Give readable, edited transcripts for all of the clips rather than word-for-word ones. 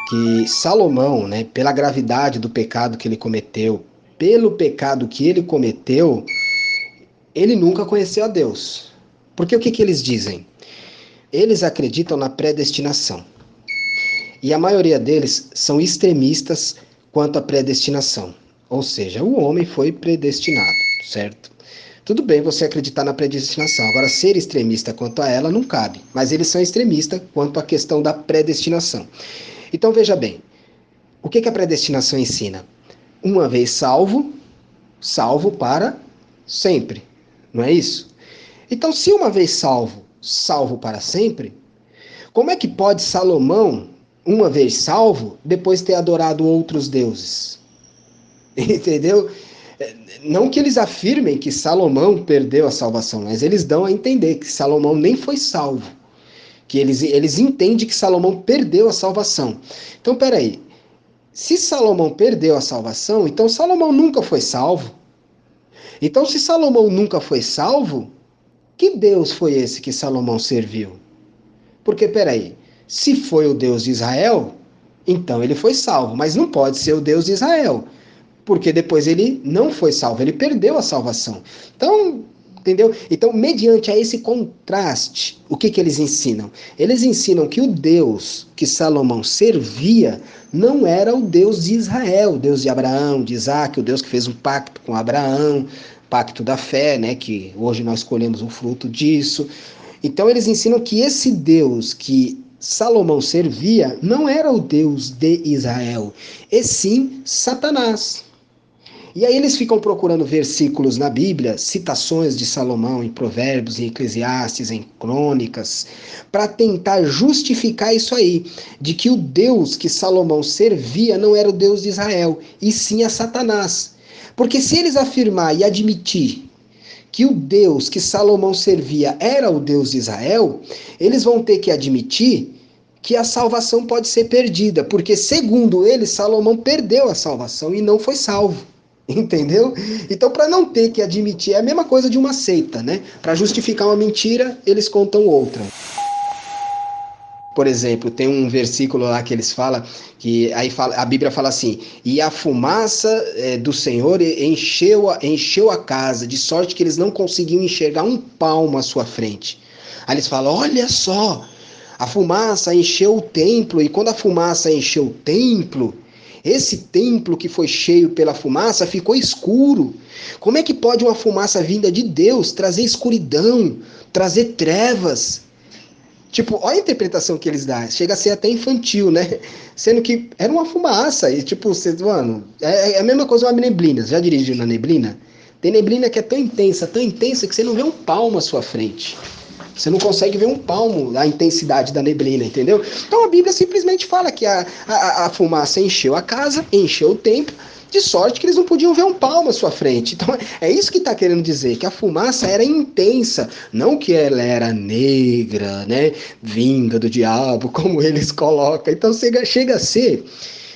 que Salomão, né, pela gravidade do pecado que ele cometeu, pelo pecado que ele cometeu, ele nunca conheceu a Deus. Porque o que, que eles dizem? Eles acreditam na predestinação. E a maioria deles são extremistas quanto à predestinação. Ou seja, o homem foi predestinado, certo? Tudo bem você acreditar na predestinação. Agora, ser extremista quanto a ela não cabe. Mas eles são extremistas quanto à questão da predestinação. Então, veja bem. O que a predestinação ensina? Uma vez salvo, salvo para sempre. Não é isso? Então, se uma vez salvo, salvo para sempre, como é que pode Salomão, uma vez salvo, depois ter adorado outros deuses? Entendeu? Não que eles afirmem que Salomão perdeu a salvação, mas eles dão a entender que Salomão nem foi salvo. Que eles entendem que Salomão perdeu a salvação. Então, peraí. Se Salomão perdeu a salvação, então Salomão nunca foi salvo. Então, se Salomão nunca foi salvo, que Deus foi esse que Salomão serviu? Porque, peraí, se foi o Deus de Israel, então ele foi salvo, mas não pode ser o Deus de Israel, porque depois ele não foi salvo, ele perdeu a salvação. Então, entendeu? Então, mediante a esse contraste, o que eles ensinam? Eles ensinam que o Deus que Salomão servia não era o Deus de Israel, o Deus de Abraão, de Isaac, o Deus que fez um pacto com Abraão, pacto da fé, né, que hoje nós colhemos o fruto disso. Então eles ensinam que esse Deus que Salomão servia não era o Deus de Israel, e sim Satanás. E aí eles ficam procurando versículos na Bíblia, citações de Salomão em Provérbios, em Eclesiastes, em Crônicas, para tentar justificar isso aí, de que o Deus que Salomão servia não era o Deus de Israel, e sim a Satanás. Porque se eles afirmar e admitir que o Deus que Salomão servia era o Deus de Israel, eles vão ter que admitir que a salvação pode ser perdida, porque segundo eles, Salomão perdeu a salvação e não foi salvo. Entendeu? Então, para não ter que admitir, é a mesma coisa de uma seita, né? Para justificar uma mentira, eles contam outra. Por exemplo, tem um versículo lá que eles falam, que aí a Bíblia fala assim: e a fumaça do Senhor encheu a casa, de sorte que eles não conseguiam enxergar um palmo à sua frente. Aí eles falam: olha só, a fumaça encheu o templo, e quando a fumaça encheu o templo, esse templo que foi cheio pela fumaça ficou escuro. Como é que pode uma fumaça vinda de Deus trazer escuridão, trazer trevas? Tipo, olha a interpretação que eles dão. Chega a ser até infantil, né? Sendo que era uma fumaça. E tipo, mano, é a mesma coisa uma neblina. Já dirigiu na neblina? Tem neblina que é tão intensa que você não vê um palmo à sua frente. Você não consegue ver um palmo da intensidade da neblina, entendeu? Então a Bíblia simplesmente fala que a fumaça encheu a casa, encheu o templo, de sorte que eles não podiam ver um palmo à sua frente. Então é isso que está querendo dizer, que a fumaça era intensa, não que ela era negra, né, vinda do diabo, como eles colocam. Então chega a ser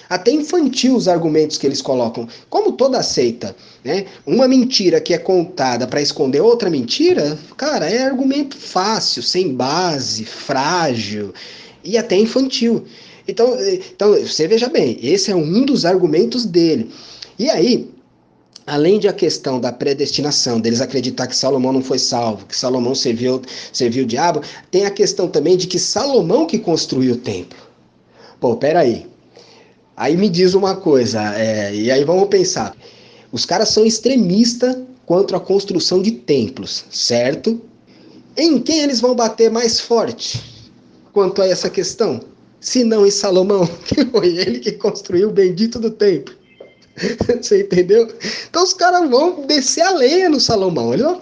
até infantil os argumentos que eles colocam. Como toda seita, né? Uma mentira que é contada para esconder outra mentira, cara, é argumento fácil, sem base, frágil e até infantil. Então você veja bem, esse é um dos argumentos dele. E aí, além de a questão da predestinação, deles acreditar que Salomão não foi salvo, que Salomão serviu o diabo, tem a questão também de que Salomão que construiu o templo. Pô, peraí. Aí me diz uma coisa, e aí vamos pensar. Os caras são extremistas quanto à construção de templos, certo? Em quem eles vão bater mais forte quanto a essa questão? Se não em Salomão, que foi ele que construiu o bendito do templo. Você entendeu? Então os caras vão descer a lenha no Salomão. Eles vão,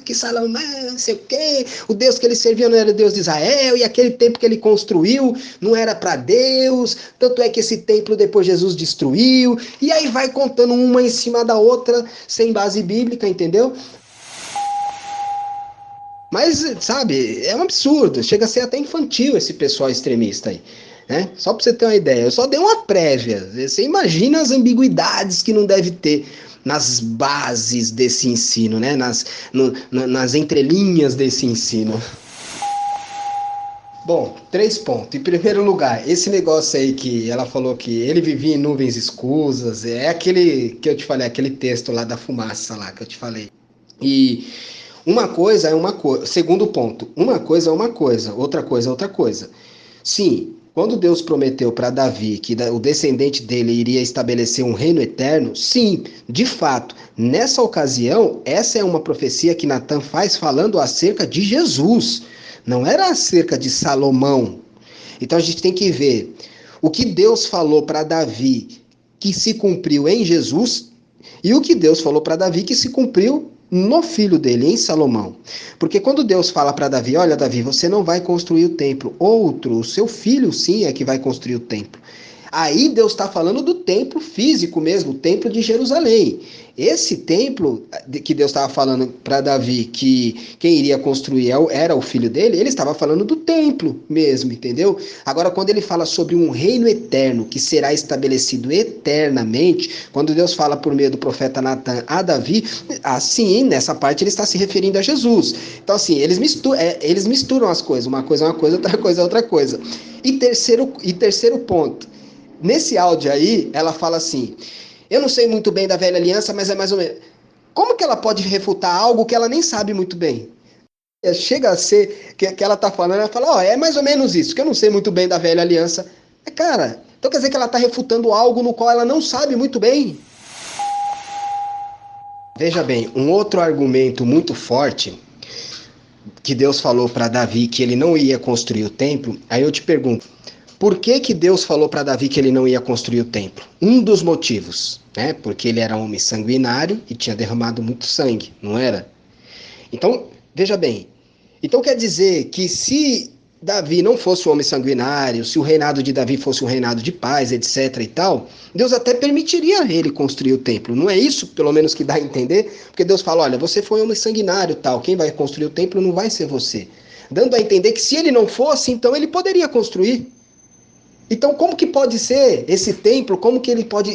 que Salomão, não sei o quê. O Deus que ele servia não era o Deus de Israel, e aquele templo que ele construiu não era para Deus. Tanto é que esse templo depois Jesus destruiu. E aí vai contando uma em cima da outra, sem base bíblica, entendeu? Mas, sabe, é um absurdo. Chega a ser até infantil esse pessoal extremista aí. Né? Só para você ter uma ideia, eu só dei uma prévia. Você imagina as ambiguidades que não deve ter nas bases desse ensino, né? Nas entrelinhas desse ensino. Bom, 3 pontos. Em primeiro lugar, esse negócio aí que ela falou que ele vivia em nuvens escusas, é aquele que eu te falei, aquele texto lá da fumaça lá que eu te falei. E uma coisa é uma coisa. Segundo ponto, uma coisa é uma coisa, outra coisa é outra coisa. Sim, quando Deus prometeu para Davi que o descendente dele iria estabelecer um reino eterno, sim, de fato, nessa ocasião, essa é uma profecia que Natan faz falando acerca de Jesus, não era acerca de Salomão. Então a gente tem que ver o que Deus falou para Davi que se cumpriu em Jesus e o que Deus falou para Davi que se cumpriu no filho dele, em Salomão. Porque quando Deus fala para Davi, olha Davi, você não vai construir o templo, outro, o seu filho sim é que vai construir o templo. Aí Deus está falando do templo físico mesmo, o templo de Jerusalém. Esse templo que Deus estava falando para Davi que quem iria construir era o filho dele, ele estava falando do templo mesmo, entendeu? Agora, quando ele fala sobre um reino eterno que será estabelecido eternamente, quando Deus fala por meio do profeta Natan a Davi, assim, nessa parte ele está se referindo a Jesus. Então, assim, eles misturam as coisas, uma coisa é uma coisa, outra coisa é outra coisa. E terceiro ponto, nesse áudio aí, ela fala assim: eu não sei muito bem da velha aliança, mas é mais ou menos. Como que ela pode refutar algo que ela nem sabe muito bem? Chega a ser que ela tá falando, ela fala, ó, é mais ou menos isso, que eu não sei muito bem da velha aliança. Cara, então quer dizer que ela tá refutando algo no qual ela não sabe muito bem? Veja bem, um outro argumento muito forte que Deus falou para Davi que ele não ia construir o templo, aí eu te pergunto, por que que Deus falou para Davi que ele não ia construir o templo? Um dos motivos, né? Porque ele era um homem sanguinário e tinha derramado muito sangue, não era? Então, veja bem, então quer dizer que se Davi não fosse um homem sanguinário, se o reinado de Davi fosse um reinado de paz, etc e tal, Deus até permitiria ele construir o templo. Não é isso, pelo menos, que dá a entender? Porque Deus fala, olha, você foi um homem sanguinário, tal, quem vai construir o templo não vai ser você. Dando a entender que se ele não fosse, então ele poderia construir. Então, como que pode ser esse templo? Como que ele pode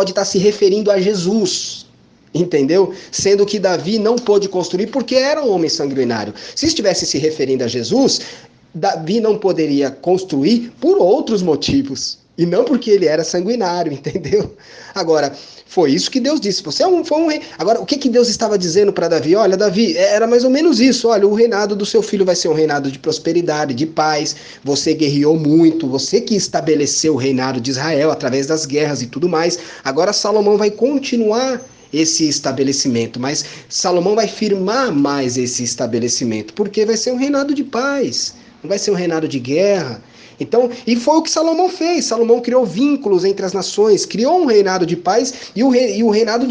estar se referindo a Jesus? Entendeu? Sendo que Davi não pôde construir porque era um homem sanguinário. Se estivesse se referindo a Jesus, Davi não poderia construir por outros motivos. E não porque ele era sanguinário, entendeu? Agora, foi isso que Deus disse. Você foi um rei. Agora, o que Deus estava dizendo para Davi? Olha, Davi, era mais ou menos isso. Olha, o reinado do seu filho vai ser um reinado de prosperidade, de paz. Você guerreou muito, você que estabeleceu o reinado de Israel através das guerras e tudo mais. Agora Salomão vai continuar esse estabelecimento, mas Salomão vai firmar mais esse estabelecimento, porque vai ser um reinado de paz, não vai ser um reinado de guerra. Então, e foi o que Salomão fez. Salomão criou vínculos entre as nações, criou um reinado de paz e o reinado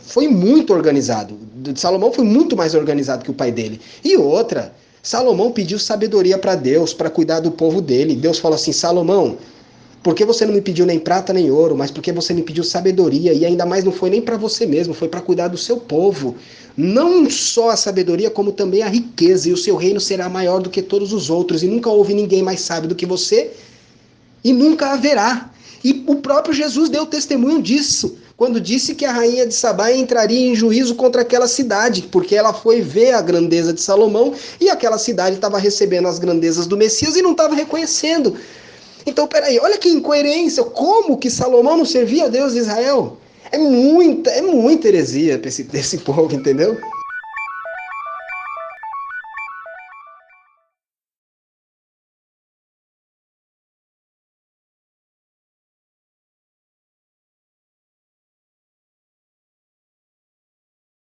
foi muito organizado. Salomão foi muito mais organizado que o pai dele. E outra, Salomão pediu sabedoria para Deus, para cuidar do povo dele. Deus falou assim: Salomão, porque você não me pediu nem prata nem ouro, mas porque você me pediu sabedoria, e ainda mais não foi nem para você mesmo, foi para cuidar do seu povo. Não só a sabedoria, como também a riqueza, e o seu reino será maior do que todos os outros, e nunca houve ninguém mais sábio do que você, e nunca haverá. E o próprio Jesus deu testemunho disso, quando disse que a rainha de Sabá entraria em juízo contra aquela cidade, porque ela foi ver a grandeza de Salomão, e aquela cidade estava recebendo as grandezas do Messias e não estava reconhecendo. Então, peraí, olha que incoerência, como que Salomão não servia a Deus de Israel? É muita heresia desse povo, entendeu?